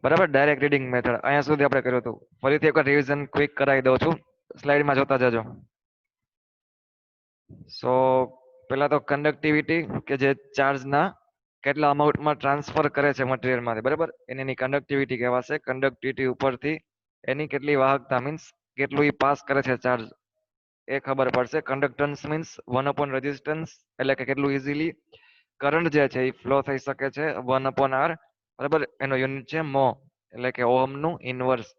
બરાબર. Direct reading method અહીંયા સુધી આપણે કર્યું હતું. ફરીથી એકવાર રિવિઝન ક્વિક કરાવી દઉં છું, સ્લાઇડમાં જોતા જજો. સો પેલા તો કન્ડક્ટિવિટી કે જે ચાર્જના કેટલા અમાઉન્ટમાં ટ્રાન્સફર કરે છે મટીરિયલમાંથી, બરાબર, એની કન્ડક્ટિવિટી કહેવાશે. કન્ડક્ટિવિટી ઉપરથી એની કેટલી વાહકતા મીન્સ કેટલું એ પાસ કરે છે ચાર્જ એ ખબર પડશે. કન્ડક્ટન્સ મીન્સ 1/રેઝિસ્ટન્સ, એટલે કે કેટલું ઇઝીલી કરંટ જે છે એ ફ્લો થઈ શકે છે. 1/R, બરાબર, એનો યુનિટ છે મો, એટલે કે ઓહમનું ઇનવર્સ.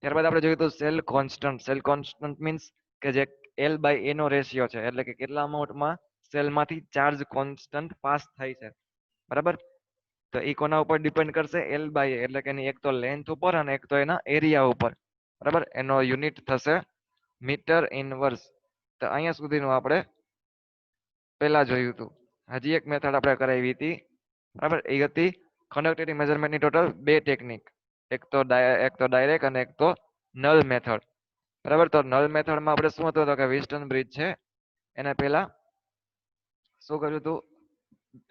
ત્યારબાદ આપણે જોયું તો cell constant. Cell constant means કે જે L/A નો રેશિયો છે, એટલે કે કેટલા અમાઉન્ટમાં સેલમાંથી ચાર્જ કોન્સ્ટન્ટ પાસ થાય છે, બરાબર. તો એ કોના ઉપર ડિપેન્ડ કરશે? L/A, એટલે કે એની એક તો લેન્થ ઉપર અને એક તો એના એરિયા ઉપર, બરાબર. એનો યુનિટ થશે મીટર ઇનવર્સ. તો અહીંયા સુધીનું આપણે પહેલા જોયું હતું. હજી એક મેથડ આપણે કરાવી હતી, બરાબર, એ હતી કન્ડક્ટિવિટી મેઝરમેન્ટની ટોટલ બે ટેકનિક. એક તો ડાયરેક્ટ અને એક તો નલ મેથડ, બરાબર. તો નલ મેથડમાં આપણે શું હતું તો કે વિસ્ટન બ્રિજ છે એને પહેલા શું કર્યું હતું?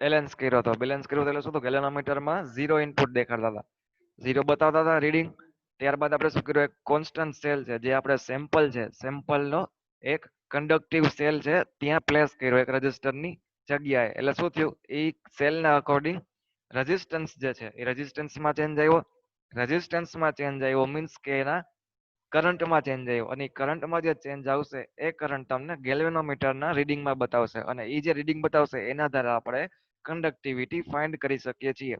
બેલેન્સ કર્યો હતો. બેલેન્સ કર્યો એટલે શું હતું? ગેલેનોમીટરમાં 0 ઇનપુટ દેખાડતા હતા, 0 બતાવતા હતા રીડિંગ. ત્યારબાદ આપણે શું કર્યું? એક કોન્સ્ટન્ટ સેલ છે જે આપણે સેમ્પલ છે, સેમ્પલનો એક કન્ડક્ટિવ સેલ છે ત્યાં પ્લેસ કર્યો એક રજિસ્ટરની જગ્યાએ. એટલે શું થયું? એ સેલના અકોર્ડિંગ રેઝિસ્ટન્સ જે છે એ રેઝિસ્ટન્સમાં ચેન્જ આવ્યો. રેઝિસ્ટન્સમાં ચેન્જ આવ્યો મીન્સ કે એના કરંટમાં ચેન્જ આવ્યો, અને કરંટમાં જે ચેન્જ આવશે એ કરંટ તમને ગેલ્વેનોમીટરના રીડિંગમાં બતાવશે, અને એ જે રીડિંગ બતાવશે એના આધારે આપણે કન્ડક્ટિવિટી ફાઇન્ડ કરી શકીએ છીએ.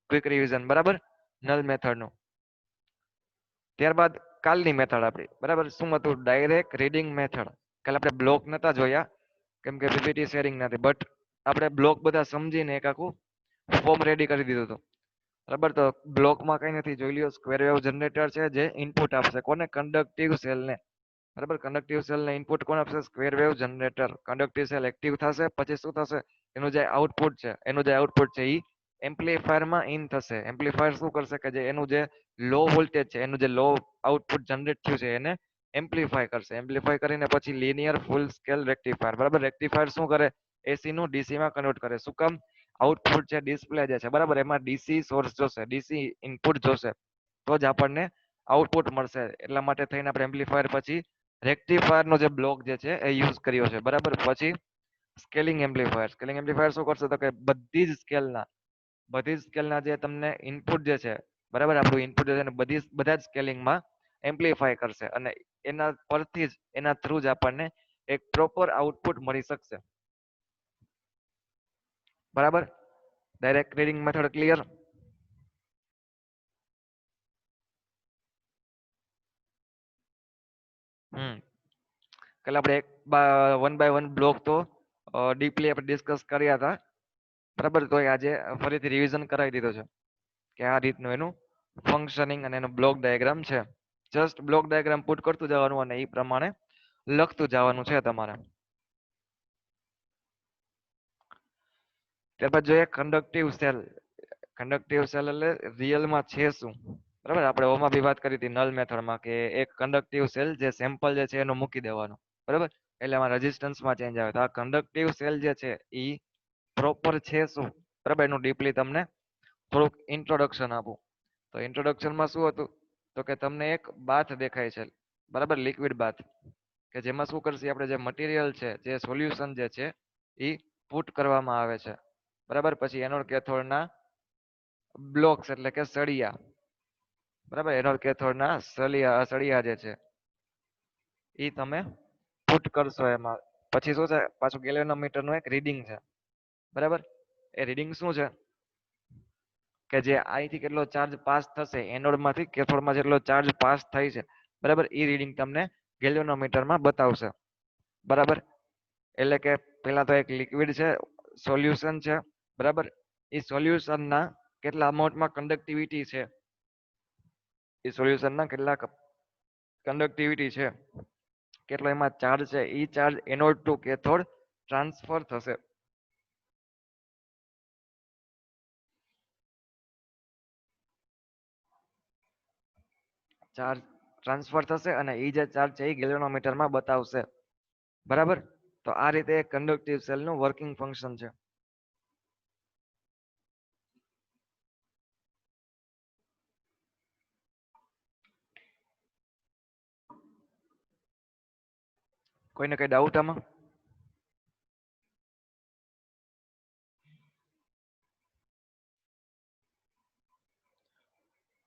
ક્વિક રિવિઝન, બરાબર, નલ મેથડનું. ત્યારબાદ કાલની મેથડ આપણી, બરાબર, શું હતું? Direct reading method. કાલે આપણે બ્લોક નતા જોયા કેમ કે પીપીટી શેરિંગ નથી, બટ આપણે બ્લોક બધા સમજીને એક આખું ફોર્મ રેડી કરી દીધું હતું, બરાબર. તો બ્લોકમાં કઈ નથી, જોઈ લ્યો. સ્ક્વેર વેવ જનરેટર છે જે ઇનપુટ આપશે કોને? કન્ડક્ટિવ સેલને, બરાબર. કન્ડક્ટિવ સેલને ઇનપુટ કોણ આપશે? Square wave generator. Conductive cell active થશે પછી શું થશે? એનું જે આઉટપુટ છે, એ એમ્પ્લીફાયરમાં ઇન થશે. એમ્પ્લીફાયર શું કરશે કે જે એનું જે લો વોલ્ટેજ છે, એનું જે લો આઉટપુટ જનરેટ થયું છે એને એમ્પ્લીફાય કરશે. એમ્પ્લીફાય કરીને પછી લિનિયર ફૂલ સ્કેલ રેક્ટિફાયર, બરાબર. રેક્ટિફાયર શું કરે? એસી નું ડીસી માં કન્વર્ટ કરે. શું કામ? આઉટપુટ છે ડિસ્પ્લે જે છે, બરાબર, એમાં ડીસી સોર્સ જોશે, ડીસી ઇનપુટ જોશે, તો જ આપણને આઉટપુટ મળશે. એટલા માટે થઈને આપણે એમ્પ્લીફાયર પછી રેક્ટિફાયર નો જે બ્લોક જે છે એ યુઝ કર્યો છે, બરાબર. પછી સ્કેલિંગ એમ્પ્લીફાયર. સ્કેલિંગ એમ્પ્લીફાયર શું કરશે તો કે બધી જ સ્કેલના જે તમને ઇનપુટ જે છે, બરાબર, આપણું ઇનપુટ જે છે બધા જ સ્કેલિંગમાં એમ્પ્લીફાય કરશે, અને એના પરથી જ એના થ્રુ જ આપણને એક પ્રોપર આઉટપુટ મળી શકશે, બરાબર. Direct reading method clear? Hmm કાલે આપણે વન બાય વન બ્લોક તો ડીપલી આપણે ડિસ્કસ કર્યા હતા, બરાબર. તો આજે ફરીથી રિવિઝન કરાવી દીધો છે કે આ રીતનું એનું ફંક્શનિંગ અને એનો બ્લોક ડાયાગ્રામ છે. જસ્ટ બ્લોક ડાયાગ્રામ પુટ કરતું જવાનું અને એ પ્રમાણે લખતું જવાનું છે તમારે. ત્યારબાદ જોઈએ કન્ડક્ટિવ સેલ. કન્ડક્ટિવ સેલ એટલે રિયલમાં છે શું, બરાબર. આપણે ઓમાં બી વાત કરી હતી નલ મેથડમાં કે એક કન્ડક્ટિવ સેલ જે સેમ્પલ જે છે એનું મૂકી દેવાનું, બરાબર, એટલે એમાં રેઝિસ્ટન્સમાં ચેન્જ આવે. તો આ કન્ડક્ટિવ સેલ જે છે એ પ્રોપર છે શું, બરાબર, એનું ડીપલી તમને થોડુંક ઇન્ટ્રોડક્શન આપું. તો ઇન્ટ્રોડક્શનમાં શું હતું તો કે તમને એક બાથ દેખાય છે, બરાબર, લિક્વિડ બાથ, કે જેમાં શું કરશે? આપણે જે મટીરિયલ છે, જે સોલ્યુશન જે છે એ પુટ કરવામાં આવે છે, બરાબર. પછી એનોડ કેથોડના બ્લોક્સ એટલે કે સળિયા, બરાબર, એનોડ કેથોડના સળિયા જે છે એ તમે પુટ કરશો એમાં. પછી શું છે? પાછું ગેલ્વેનોમીટર નું એક રીડિંગ છે, બરાબર. એ રીડિંગ શું છે કે જે અહીંથી કેટલો ચાર્જ પાસ થશે એનોડમાંથી કેથોડમાં, જેટલો ચાર્જ પાસ થાય છે, બરાબર, એ રીડિંગ તમને ગેલ્વેનોમીટરમાં બતાવશે, બરાબર. એટલે કે પેલા તો એક લિક્વિડ છે, સોલ્યુશન છે, બરાબર. એ સોલ્યુશનના કેટલા અમાઉન્ટમાં કન્ડક્ટિવિટી છે, એ સોલ્યુશનના કેટલા કન્ડક્ટિવિટી છે, કેટલો એમાં ચાર્જ છે, એ charge anode to cathode transfer થશે. ચાર્જ ટ્રાન્સફર થશે અને એ જે ચાર્જ છે એ ગેલ્વેનોમીટરમાં બતાવશે, બરાબર. તો આ રીતે કન્ડક્ટિવ સેલનું વર્કિંગ ફંક્શન છે. કોઈને કઈ ડાઉટ આમાં?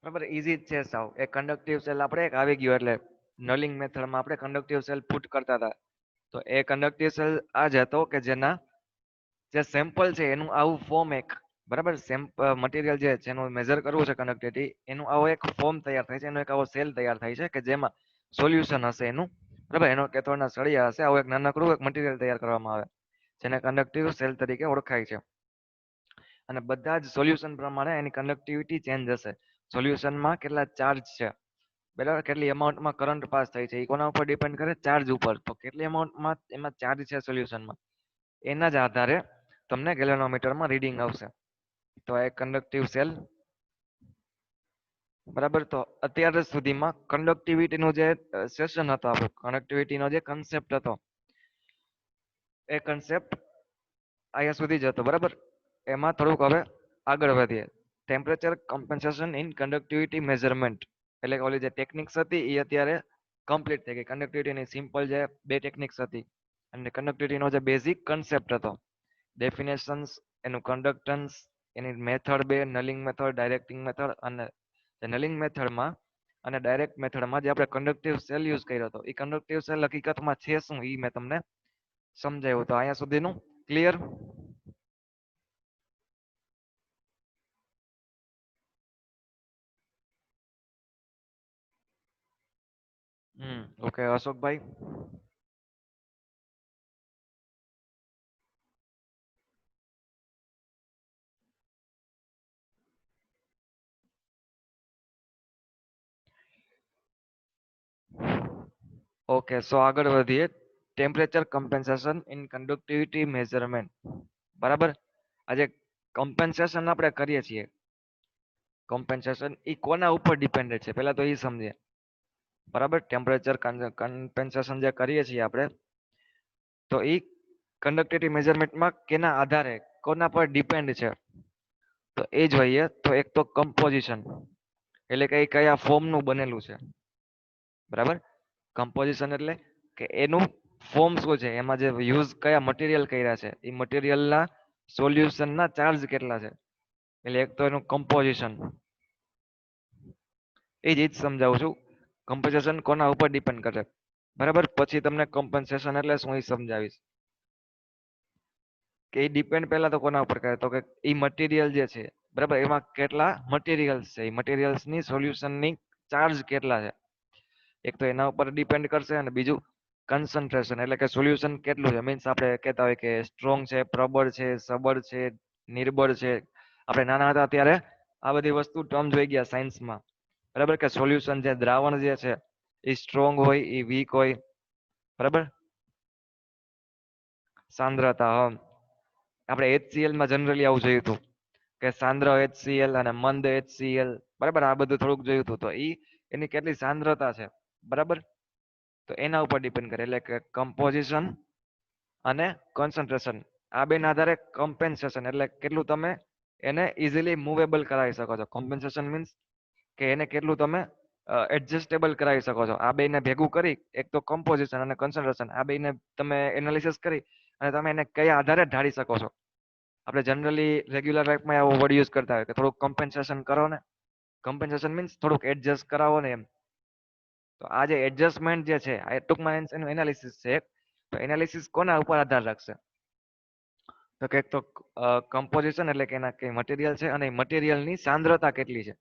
બરાબર, ઈઝી જ છે સાવ. એક કંડક્ટિવ સેલ આપણે એક આવી ગયો એટલે નલિંગ મેથડમાં આપણે કંડક્ટિવ સેલ પુટ કરતા હતા. તો એ કંડક્ટિવ સેલ આ જ હતો કે જેના જે સેમ્પલ છે એનું આવું ફોર્મ એક, બરાબર, મટીરિયલ જે છે એનું મેજર કરવું છે કંડક્ટિવિટી, એનું આવો એક ફોર્મ તૈયાર થાય છે, એનો એક આવો સેલ તૈયાર થાય છે કે જેમાં સોલ્યુશન હશે એનું, બરાબર, એનો કેથોડના સળિયા હશે, આવું એક નાનકડું એક મટીરિયલ તૈયાર કરવામાં આવે જેને કંડક્ટિવ સેલ તરીકે ઓળખાય છે. અને બધા જ સોલ્યુશન પ્રમાણે એની કંડક્ટિવિટી ચેન્જ હશે. સોલ્યુશનમાં કેટલા ચાર્જ છે, બરાબર, કેટલી અમાઉન્ટમાં કરંટ પાસ થાય છે, એ કોના ઉપર ડિપેન્ડ કરે? ચાર્જ ઉપર. તો કેટલી અમાઉન્ટમાં એમાં ચાર્જ છે સોલ્યુશનમાં, એના જ આધારે તમને ગેલેનોમીટરમાં રીડિંગ આવશે. તો આ એક કંડક્ટિવ સેલ, બરાબર. તો અત્યાર સુધીમાં કંડક્ટિવિટીનું જે સેશન હતો, આપણો કંડક્ટિવિટીનો જે કન્સેપ્ટ હતો, એ કન્સેપ્ટ અહીંયા સુધી જ હતો, બરાબર. એમાં થોડુંક હવે આગળ વધીએ. Temperature compensation in conductivity measurement, એટલે કે ઓલી જે ટેકનિક્સ હતી એ અત્યારે કમ્પ્લીટ થઈ ગઈ. કંડક્ટિવિટીની સિમ્પલ જે બે ટેકનિક્સ હતી અને કંડક્ટિવિટીનો જે બેઝિક કન્સેપ્ટ હતો, ડેફિનેશન્સ, એનું કન્ડક્ટન્સ, એની મેથડ બે, નલિંગ મેથડ, ડાયરેક્ટિંગ મેથડ. અને નલિંગ મેથડમાં અને ડાયરેક્ટ મેથડમાં જે આપણે કંડક્ટિવ સેલ યુઝ કર્યો હતો, એ કંડક્ટિવ સેલ હકીકતમાં છે શું એ મેં તમને સમજાવ્યું. તો અહીંયા સુધીનું ક્લિયર? ઓકે અશોકભાઈ. ઓકે, સો આગળ વધીએ. Temperature compensation in conductivity measurement, બરાબર. આજે કમ્પેન્સેશન આપણે કરીએ છીએ, કમ્પેન્સેશન એ કોના ઉપર ડિપેન્ડેડ છે પહેલા તો એ સમજીએ, બરાબર. ટેમ્પરેચર કમ્પેન્સેશન જે કરીએ છીએ આપણે, તો એ કંડક્ટિવિટી મેઝરમેન્ટમાં કેના આધારે, કોના પર ડિપેન્ડ છે, તો એ જોઈએ. તો એક તો કમ્પોઝિશન, એટલે કે એ કયા ફોર્મનું બનેલું છે, બરાબર. કમ્પોઝિશન એટલે કે એનું ફોર્મ શું છે, એમાં જે યુઝ કયા મટીરિયલ કર્યા છે, એ મટીરિયલના સોલ્યુશનના ચાર્જ કેટલા છે, એટલે એક તો એનું કમ્પોઝિશન, એ જ સમજાવું છું. કમ્પોઝિશન કોના ઉપર ડિપેન્ડ કરે, બરાબર. પછી તમને કમ્પન્સેશન એટલે શું એ સમજાવીશ. કે એ ડિપેન્ડ પહેલા તો કોના ઉપર કરે, તો કે એ મટીરિયલ જે છે, બરાબર, એમાં કેટલા મટીરિયલ્સ છે, એ મટીરિયલ્સની સોલ્યુશનની ચાર્જ કેટલા છે, એક તો એના ઉપર ડિપેન્ડ કરશે. અને બીજું કન્સન્ટ્રેશન, એટલે કે સોલ્યુશન કેટલું છે, મીન્સ આપણે કહેતા હોય કે સ્ટ્રોંગ છે, પ્રબળ છે, સબળ છે, નિર્બળ છે. આપણે નાના હતા ત્યારે આ બધી વસ્તુ ટર્મ જોઈ ગયા સાયન્સમાં, બરાબર, કે સોલ્યુશન જે દ્રાવણ જે છે એ સ્ટ્રોંગ હોય, એ વીક હોય, બરાબર. સાંદ્રતા, આપણે HCl માં જનરલી આવું જોયું હતું કે સાંદ્ર HCl અને મંદ HCl, બરાબર, આ બધું થોડુંક જોયું હતું. તો એની કેટલી સાંદ્રતા છે, બરાબર, તો એના ઉપર ડિપેન્ડ કરે. એટલે કે કમ્પોઝિશન અને કોન્સન્ટ્રેશન, આ બેના આધારે કમ્પેન્સેશન, એટલે કેટલું તમે એને ઇઝીલી મૂવેબલ કરાવી શકો છો. કોમ્પેન્સેશન મીન્સ કે એને કેટલું તમે એડજસ્ટેબલ કરાવી શકો છો. આ બેને ભેગું કરી, એક તો કમ્પોઝિશન અને કોન્સન્ટ્રેશન, આ બેને તમે એનાલિસિસ કરી અને તમે એને કયા આધારે ઢાળી શકો છો. આપણે જનરલી રેગ્યુલર લાઈફમાં આવો વર્ડ યુઝ કરતા હોય કે થોડુંક કમ્પેન્સેશન કરો ને, કમ્પેન્સેશન મીન્સ થોડુંક એડજસ્ટ કરાવો ને એમ. તો આ જે એડજસ્ટમેન્ટ જે છે, આ ટૂંકમાં એનું એનાલિસિસ છે. તો એનાલિસિસ કોના ઉપર આધાર રાખશે, તો કે તો કમ્પોઝિશન એટલે કે એના કઈ મટીરિયલ છે અને મટીરિયલની સાંદ્રતા કેટલી છે.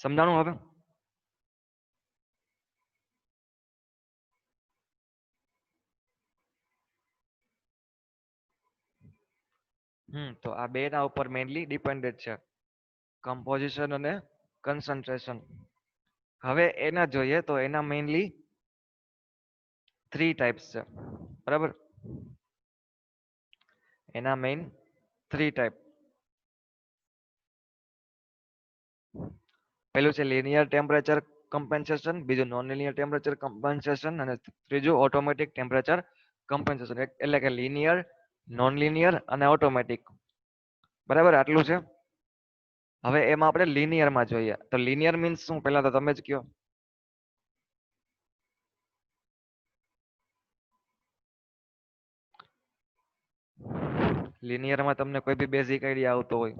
સમજાણું હવે? તો આ બે ના ઉપર મેઇનલી ડિપેન્ડેડ છે, કમ્પોઝિશન અને કન્સન્ટ્રેશન. હવે એના જોઈએ તો એના મેઇનલી થ્રી ટાઈપ્સ છે, બરાબર. એના મેઇન થ્રી ટાઈપ. પહેલું છે લિનિયર ટેમ્પરેચર કમ્પેન્સેશન, બીજું નોન લિનિયર ટેમ્પરેચર કમ્પેન્સેશન અને ત્રીજું ઓટોમેટિક ટેમ્પરેચર કમ્પેન્સેશન. એટલે કે લિનિયર, નોન લિનિયર અને ઓટોમેટિક, બરાબર, આટલું છે. હવે એમાં આપણે લિનિયરમાં જોઈએ. તો લિનિયર મીન્સ શું, પહેલા તો તમે જ કયો. લિનિયરમાં તમને કોઈ બી બેઝિક આઈડિયા આવતો હોય?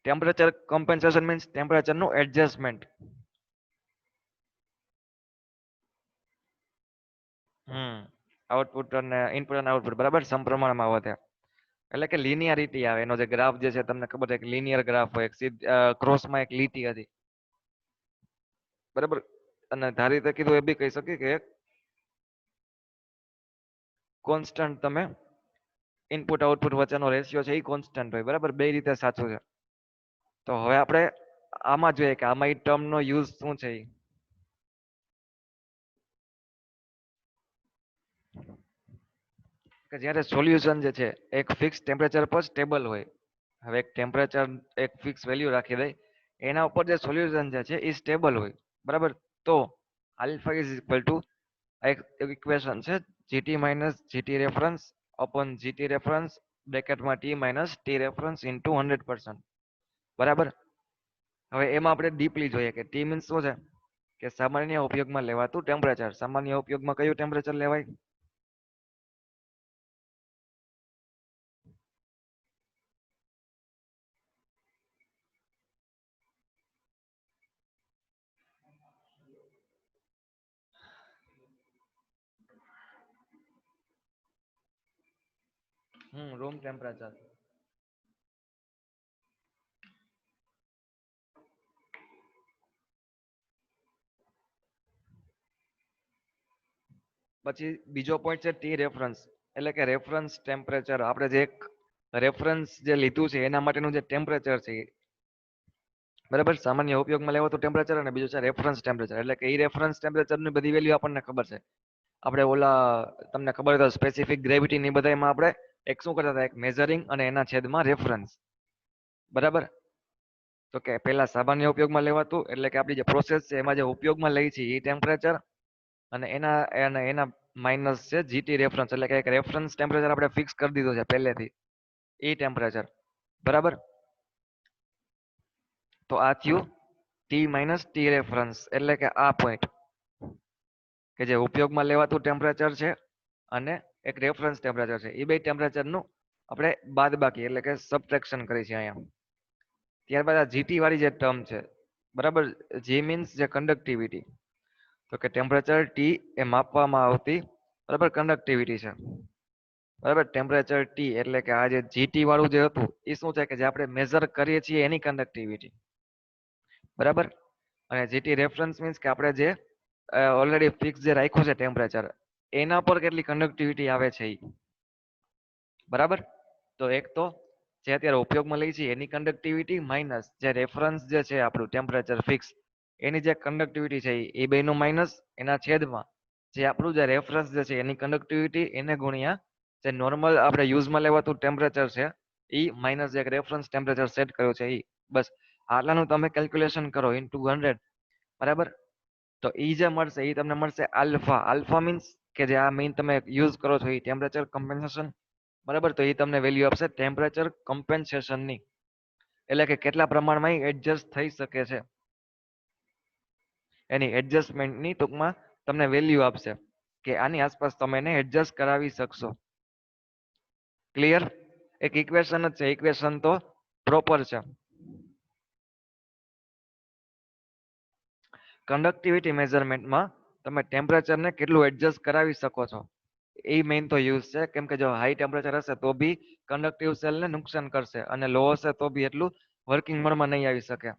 ટેમ્પરેચર કમ્પેન્સેશન મીન્સ ટેમ્પરેચર નું એડજસ્ટમેન્ટ. આઉટપુટ અને ઇનપુટ અને આઉટપુટ બરાબર સમપ્રમાણમાં વધે એટલે કે લિનિયરિટી આવે. એનો જે ગ્રાફ જે છે તમને ખબર છે કે લિનિયર ગ્રાફ હોય, ક્રોસમાં એક લીટી હતી બરાબર. અને ધારી રીતે કીધું એ બી કહી શકીએ કે કોન્સ્ટન્ટ તમે ઇનપુટ આઉટપુટ વચ્ચેનો રેશિયો છે એ કોન્સ્ટન્ટ હોય બરાબર. બે રીતે સાચું છે. તો હવે આપણે આમાં જોઈએ કે આમાં એ ટર્મ નો યુઝ શું છે. કે જ્યારે સોલ્યુશન જે છે એક ફિક્સ ટેમ્પરેચર પર સ્ટેબલ હોય. હવે એક ટેમ્પરેચર એક ફિક્સ વેલ્યુ રાખી દઈ, એના ઉપર જે સોલ્યુશન જે છે એ સ્ટેબલ હોય બરાબર. તો આલ્ફા ઇઝ ઇક્વલ ટુ એક ઇક્વેશન છે GT minus GT reference upon GT reference બ્રેકેટમાં T minus T reference into 100%. બરાબર. હવે એમાં આપણે ડીપલી જોઈએ કે ટી મીન્સ શું છે કે સામાન્ય ઉપયોગમાં લેવાતું ટેમ્પરેચર. સામાન્ય ઉપયોગમાં કયું ટેમ્પરેચર લેવાય? Room temperature. પછી બીજો પોઈન્ટ છે ટી રેફરન્સ એટલે કે રેફરન્સ ટેમ્પરેચર. આપણે જે એક રેફરન્સ જે લીધું છે એના માટેનું જે ટેમ્પરેચર છે બરાબર. સામાન્ય ઉપયોગમાં લેવાતું ટેમ્પરેચર અને બીજું છે રેફરન્સ ટેમ્પરેચર. એટલે કે એ રેફરન્સ ટેમ્પરેચરની બધી વેલ્યુ આપણને ખબર છે. આપણે ઓલા તમને ખબર હોય તો સ્પેસિફિક ગ્રેવિટી ની બધામાં આપણે એક શું કરતા હતા એક મેઝરિંગ અને એના છેદમાં રેફરન્સ બરાબર. તો કે પેલા સામાન્ય ઉપયોગમાં લેવાતું એટલે કે આપણી જે પ્રોસેસ છે એમાં જે ઉપયોગમાં લઈ છે એ ટેમ્પરેચર અને એના માઇનસ છે જીટી રેફરન્સ એટલે કે એક રેફરન્સ ટેમ્પરેચર આપણે ફિક્સ કરી દીધું છે પહેલેથી એ ટેમ્પરેચર બરાબર. તો આ થયું ટી માઇનસ ટી રેફરન્સ એટલે કે આ પોઈન્ટ કે જે ઉપયોગમાં લેવાતું ટેમ્પરેચર છે અને એક રેફરન્સ ટેમ્પરેચર છે એ બે ટેમ્પરેચરનું આપણે બાદબાકી એટલે કે સબટ્રેક્શન કરી છે અહીંયા. ત્યારબાદ આ જીટી વાળી જે ટર્મ છે બરાબર. જી મીન્સ જે કન્ડક્ટિવિટી. તો કે ટેમ્પરેચર ટી એ માપવામાં આવતી બરાબર કન્ડક્ટિવિટી છે બરાબર. ટેમ્પરેચર ટી એટલે કે આ જે જીટી વાળું જે હતું એ શું છે કે જે આપણે મેઝર કરીએ છીએ એની કન્ડક્ટિવિટી બરાબર. અને જીટી રેફરન્સ મીન્સ કે આપણે જે ઓલરેડી ફિક્સ જે રાખ્યું છે ટેમ્પરેચર એના પર કેટલી કન્ડક્ટિવિટી આવે છે એ બરાબર. તો એક તો જે અત્યારે ઉપયોગમાં લઈ છે એની કન્ડક્ટિવિટી માઇનસ જે રેફરન્સ જે છે આપણું ટેમ્પરેચર ફિક્સ એની જે કન્ડક્ટિવિટી છે એ બેનું માઇનસ એના છેદમાં જે આપણું જે રેફરન્સ જે છે એની કન્ડક્ટિવિટી એને ગુણ્યા જે નોર્મલ આપણે યુઝમાં લેવાતું ટેમ્પરેચર છે એ માઇનસ જે રેફરન્સ ટેમ્પરેચર સેટ કર્યું છે એ બસ આટલાનું તમે કેલ્ક્યુલેશન કરો ઇન્ટુ 100 બરાબર. તો એ જે મળશે એ તમને મળશે આલ્ફા. આલ્ફા મીન્સ કે જે આ મેઇન તમે યુઝ કરો છો એ ટેમ્પરેચર કમ્પેન્સેશન બરાબર. તો એ તમને વેલ્યુ આપશે ટેમ્પરેચર કમ્પેન્સેશનની એટલે કે કેટલા પ્રમાણમાં એડજસ્ટ થઈ શકે છે એની એડજસ્ટમેન્ટની ટૂંકમાં તમને વેલ્યુ આપશે કે આની આસપાસ તમે એને એડજસ્ટ કરાવી શકશો. ક્લિયર. એક ઇક્વેશન જ છે. ઇક્વેશન તો પ્રોપર છે. કન્ડક્ટિવિટી મેઝરમેન્ટમાં તમે ટેમ્પરેચરને કેટલું એડજસ્ટ કરાવી શકો છો એ મેઇન તો યુઝ છે. કેમ કે જો હાઈ ટેમ્પરેચર હશે તો બી કન્ડક્ટિવ સેલને નુકસાન કરશે અને લો હશે તો બી એટલું વર્કિંગ મોડમાં નહીં આવી શકે.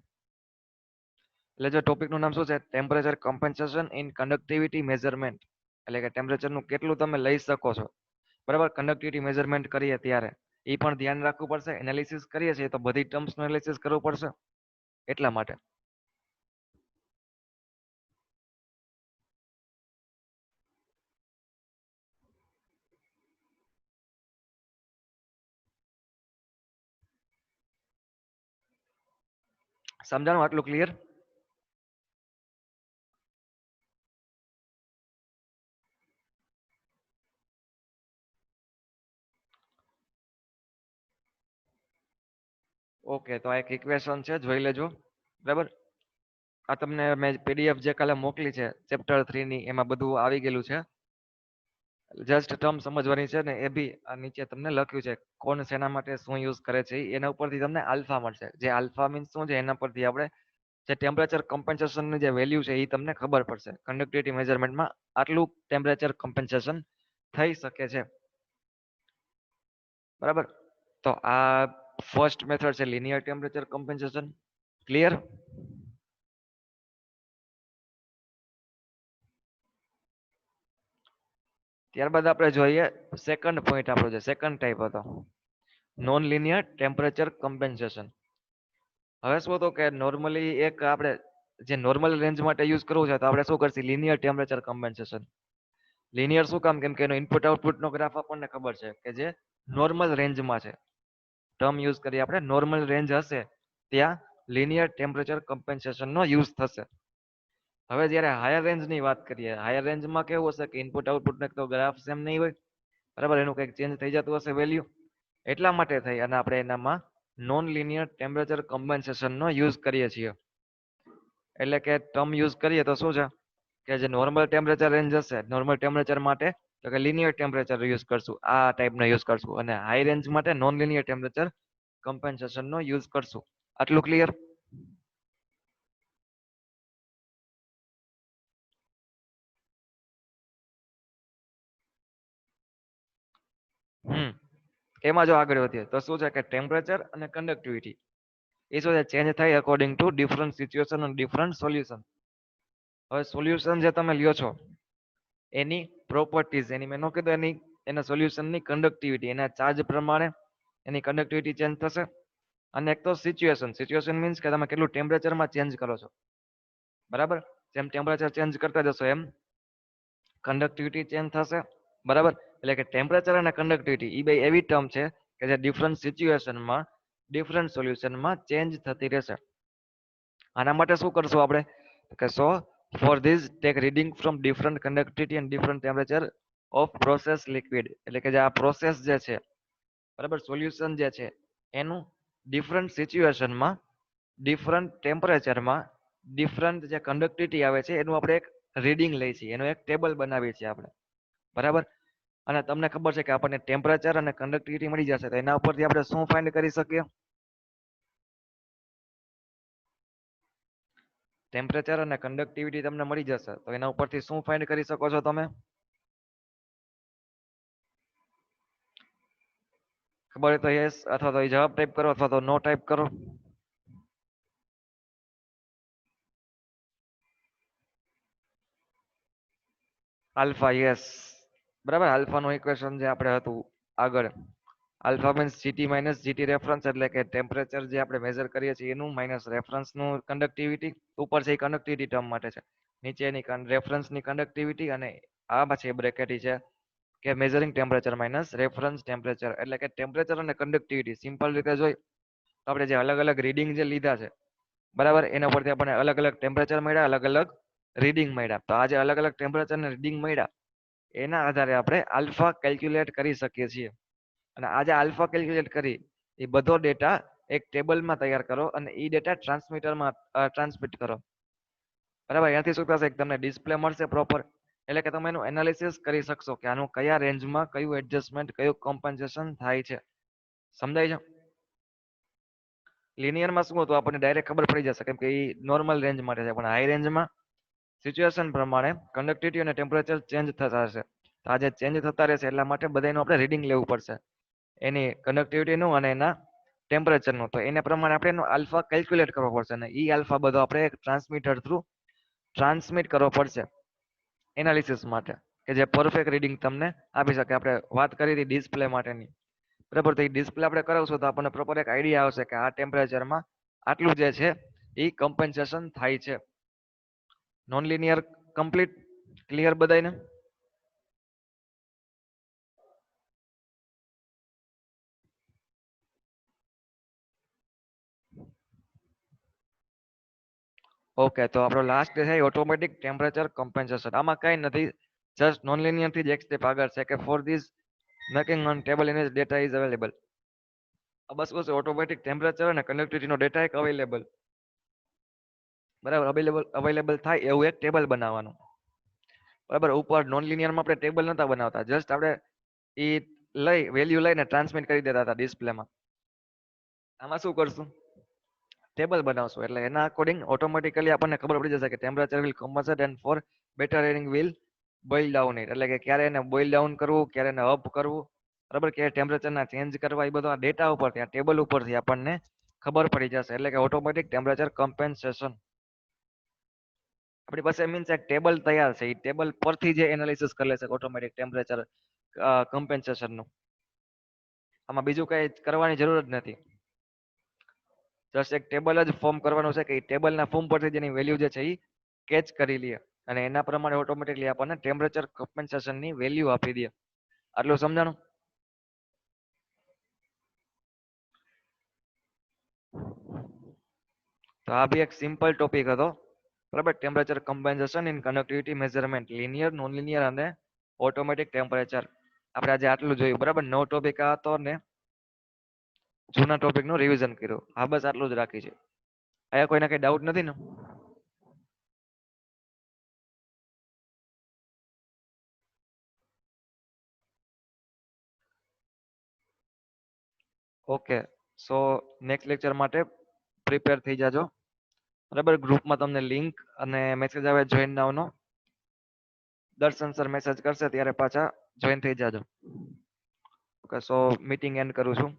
એટલે જો ટોપિકનું નામ શું છે temperature compensation in conductivity measurement એટલે કે ટેમ્પરેચરનું કેટલું તમે લઈ શકો છો બરાબર. કન્ડક્ટિવિટી મેઝરમેન્ટ કરીએ ત્યારે એ પણ ધ્યાન રાખવું પડશે. એનાલિસિસ કરીએ છીએ તો બધી ટર્મ્સનું એનાલિસિસ કરવું પડશે એટલા માટે. સમજાણું આટલું ક્લિયર? ઓકે. તો આ એક ઇક્વેશન છે જોઈ લેજો બરાબર. આ તમને મેં પીડીએફ જે કાલે મોકલી છે ચેપ્ટર 3 ની, એમાં બધું આવી ગયેલું છે. જસ્ટ ટર્મ સમજવાની છે ને, એ બી આ નીચે તમને લખ્યું છે કોણ શેના માટે શું યુઝ કરે છે. એના ઉપરથી તમને આલ્ફા મળશે. જે આલ્ફા મીન્સ શું છે એના પરથી આપણે જે ટેમ્પરેચર કમ્પન્સેશનની જે વેલ્યુ છે એ તમને ખબર પડશે. કન્ડક્ટિવિટી મેઝરમેન્ટમાં આટલું ટેમ્પરેચર કમ્પન્સેશન થઈ શકે છે. બરાબર. તો આ ફર્સ્ટ મેથડ છે લિનિયર ટેમ્પરેચર કમ્પન્સેશન. ક્લિયર? ત્યારબાદ આપણે જોઈએ સેકન્ડ પોઈન્ટ. આપણો જે સેકન્ડ ટાઈપ હતો નોન લિનિયર ટેમ્પરેચર કમ્પન્સેશન. હવે શું હતું કે નોર્મલી એક આપણે જે નોર્મલ રેન્જ માટે યુઝ કરવું છે તો આપણે શું કરશું, લિનિયર ટેમ્પરેચર કમ્પન્સેશન. લિનિયર શું કામ? કેમ કે એનો ઇનપુટ આઉટપુટનો ગ્રાફ આપણને ખબર છે કે જે નોર્મલ રેન્જમાં છે. ટર્મ યુઝ કરીએ આપણે, નોર્મલ રેન્જ હશે ત્યાં લિનિયર ટેમ્પરેચર કમ્પન્સેશનનો યુઝ થશે. હવે જ્યારે હાયર રેન્જની વાત કરીએ, હાયર રેન્જમાં કેવું હશે કે ઇનપુટ આઉટપુટ તો ગ્રાફ સેમ નહીં હોય. બરાબર, એનું કંઈક ચેન્જ થઈ જતું હશે વેલ્યુ. એટલા માટે થઈ અને આપણે એનામાં નોન લિનિયર ટેમ્પરેચર કમ્પન્સેશનનો યુઝ કરીએ છીએ. એટલે કે ટર્મ યુઝ કરીએ તો શું છે કે જે નોર્મલ ટેમ્પરેચર રેન્જ હશે, નોર્મલ ટેમ્પરેચર માટે તો કે લિનિયર ટેમ્પરેચર યુઝ કરશું, આ ટાઈપનો યુઝ કરશું. અને હાઈ રેન્જ માટે નોન લિનિયર ટેમ્પરેચર કમ્પન્સેશનનો યુઝ કરશું. આટલું ક્લિયર? એમાં જો આગળ વધીએ તો શું છે કે ટેમ્પરેચર અને કન્ડક્ટિવિટી એ શું છે ચેન્જ થાય અકોર્ડિંગ ટુ ડિફરન્ટ સિચ્યુએશન અને ડિફરન્ટ સોલ્યુશન. હવે સોલ્યુશન જે તમે લ્યો છો એની પ્રોપર્ટીઝ, એની મેં ન કીધું એની એના સોલ્યુશનની કન્ડક્ટિવિટી, એના ચાર્જ પ્રમાણે એની કન્ડક્ટિવિટી ચેન્જ થશે. અને એક તો સિચ્યુએશન. સિચ્યુએશન મીન્સ કે તમે કેટલું ટેમ્પરેચરમાં ચેન્જ કરો છો. બરાબર, જેમ ટેમ્પરેચર ચેન્જ કરતા જશો એમ કન્ડક્ટિવિટી ચેન્જ થશે. બરાબર, એટલે કે ટેમ્પરેચર અને કન્ડક્ટિવિટી એ બે એવી ટર્મ છે કે જે ડિફરન્ટ સિચ્યુએશનમાં ડિફરન્ટ સોલ્યુશનમાં ચેન્જ થતી રહેશે. આના માટે શું કરશું આપણે કે so for this take reading from different conductivity and different temperature of process liquid. એટલે કે જે આ પ્રોસેસ જે છે, બરાબર, સોલ્યુશન જે છે એનું ડિફરન્ટ સિચ્યુએશનમાં ડિફરન્ટ ટેમ્પરેચરમાં ડિફરન્ટ જે કન્ડક્ટિવિટી આવે છે એનું આપણે એક રીડિંગ લઈએ છીએ, એનું એક ટેબલ બનાવીએ છીએ આપણે. બરાબર, અને તમને ખબર છે કે આપણને ટેમ્પરેચર અને કન્ડક્ટિવિટી મળી જશે તો એના ઉપરથી આપણે શું ફાઇન્ડ કરી શકીએ? ટેમ્પરેચર અને કન્ડક્ટિવિટી તમને મળી જશે તો એના ઉપરથી શું ફાઇન્ડ કરી શકો છો તમે? ખબર હોય તો યસ અથવા તો જવાબ ટાઈપ કરો અથવા તો નો ટાઈપ કરો. Alpha, yes. બરાબર, આલ્ફાનું ઇક્વેશન જે આપણે હતું આગળ, alpha means GT minus GT reference. એટલે કે ટેમ્પરેચર જે આપણે મેઝર કરીએ છીએ એનું માઇનસ રેફરન્સનું કન્ડક્ટિવિટી. ઉપર છે એ કન્ડક્ટિવિટી ટર્મ માટે છે, નીચેની રેફરન્સની કન્ડક્ટિવિટી, અને આ પછી બ્રેકેટ છે કે measuring temperature minus reference temperature. એટલે કે ટેમ્પરેચર અને કન્ડક્ટિવિટી સિમ્પલ રીતે જોઈ તો આપણે જે અલગ અલગ રીડિંગ જે લીધા છે, બરાબર, એના પરથી આપણને અલગ અલગ ટેમ્પરેચર મળ્યા, અલગ અલગ રીડિંગ મળ્યા. તો આ જે અલગ અલગ ટેમ્પરેચર અને રીડિંગ મળ્યા એના આધારે આપણે આલ્ફા કેલ્ક્યુલેટ કરી શકીએ છીએ. અને આ જે આલ્ફા કેલ્ક્યુલેટ કરી એ બધો ડેટા એક ટેબલમાં તૈયાર કરો અને એ ડેટા ટ્રાન્સમીટરમાં ટ્રાન્સમિટ કરો. બરાબર, ત્યાંથી શું થશે તમને ડિસ્પ્લે મળશે પ્રોપર. એટલે કે તમે એનું એનાલિસિસ કરી શકશો કે આનું કયા રેન્જમાં કયું એડજસ્ટમેન્ટ, કયું કોમ્પન્સેશન થાય છે. સમજાય છે? લિનિયરમાં શું હતું આપણને ડાયરેક્ટ ખબર પડી જશે કેમ કે એ નોર્મલ રેન્જ માટે છે. પણ હાઈ રેન્જમાં સિચ્યુએશન પ્રમાણે કન્ડક્ટિવિટી અને ટેમ્પરેચર ચેન્જ થતા હશે. તો આ જે ચેન્જ થતા રહેશે એટલા માટે બધાનું આપણે રીડિંગ લેવું પડશે, એની કન્ડક્ટિવિટીનું અને એના ટેમ્પરેચરનું. તો એને પ્રમાણે આપણે એનો આલ્ફા કેલ્ક્યુલેટ કરવો પડશે અને એ આલ્ફા બધો આપણે એક ટ્રાન્સમીટર થ્રુ ટ્રાન્સમિટ કરવો પડશે એનાલિસિસ માટે, કે જે પરફેક્ટ રીડિંગ તમને આપી શકે. આપણે વાત કરી હતી ડિસ્પ્લે માટેની, બરાબર, તો એ ડિસ્પ્લે આપણે કરાવશું તો આપણને પ્રોપર એક આઈડિયા આવશે કે આ ટેમ્પરેચરમાં આટલું જે છે એ કમ્પન્સેશન થાય છે. નોન લિનિયર કમ્પ્લીટ ક્લિયર બધાને? ઓકે, તો આપણો લાસ્ટ છે ઓટોમેટિક ટેમ્પરેચર કમ્પન્સેશન. આમાં કઈ નથી, જસ્ટ નોન લિનિયર થી જ એક સ્ટેપ આગળ છે કે for this making on table image data is available. Bus bus automatic temperature અને કન્ડક્ટિવિટીનો ડેટા એક અવેલેબલ. બરાબર, અવેલેબલ થાય એવું એક ટેબલ બનાવવાનું. બરાબર, ઉપર નોન લિનિયરમાં આપણે ટેબલ નતા બનાવતા, જસ્ટ આપણે એ વેલ્યુ લઈને ટ્રાન્સમિટ કરી દેતા હતા ડિસ્પ્લેમાં. આમાં શું કરશું, ટેબલ બનાવશું, એટલે એના અકોર્ડિંગ ઓટોમેટિકલી આપણને ખબર પડી જશે કે temperature will compensate and for better reading will boil down it, એટલે કે ક્યારે એને બોઇલ ડાઉન કરવું, ક્યારે એને અપ કરવું, બરાબર, ક્યારે ટેમ્પરેચરના ચેન્જ કરવા, એ બધું આ ડેટા ઉપરથી, આ ટેબલ ઉપરથી આપણને ખબર પડી જશે. એટલે કે ઓટોમેટિક ટેમ્પરેચર કમ્પેન્સેશન આપણી પાસે મીન્સ એક ટેબલ તૈયાર છે, એ ટેબલ પરથી જે એનાલિસિસ કરી લેશે ઓટોમેટિક ટેમ્પરેચર કમ્પેન્સેશન નું. આમાં બીજું કઈ કરવાની જરૂર જ નથી, જસ્ટ એક ટેબલ જ ફોર્મ કરવાનું છે કે એ ટેબલના ફોર્મ પરથી જેની વેલ્યુ જે છે એ કેચ કરી લે અને એના પ્રમાણે ઓટોમેટિકલી આપણને ટેમ્પરેચર કમ્પેન્સેશન ની વેલ્યુ આપી દે. આટલું સમજાણું? તો આ બી એક સિમ્પલ ટોપિક હતો, બરાબર. Temperature compensation in conductivity measurement, linear, non linear અને ઓટોમેટિક ટેમ્પરેચર. આપણે આજે આટલું જોયું, બરાબર. નવો ટોપિક આ હતો ને જૂના ટોપિક નું રિવિઝન કર્યું. હા, બસ આટલું જ રાખી છે. આયા કોઈને કઈ ડાઉટ નથી ને? ઓકે, સો નેક્સ્ટ લેક્ચર માટે પ્રિપેર થઈ જાજો, બરાબર. ગ્રુપમાં તમને લિંક અને મેસેજ આવે જોઈન નાવનો, દર્શન સર મેસેજ કરશે ત્યારે પાછા જોઈન થઈ જાજો. ઓકે, સો મીટિંગ એન્ડ કરું છું.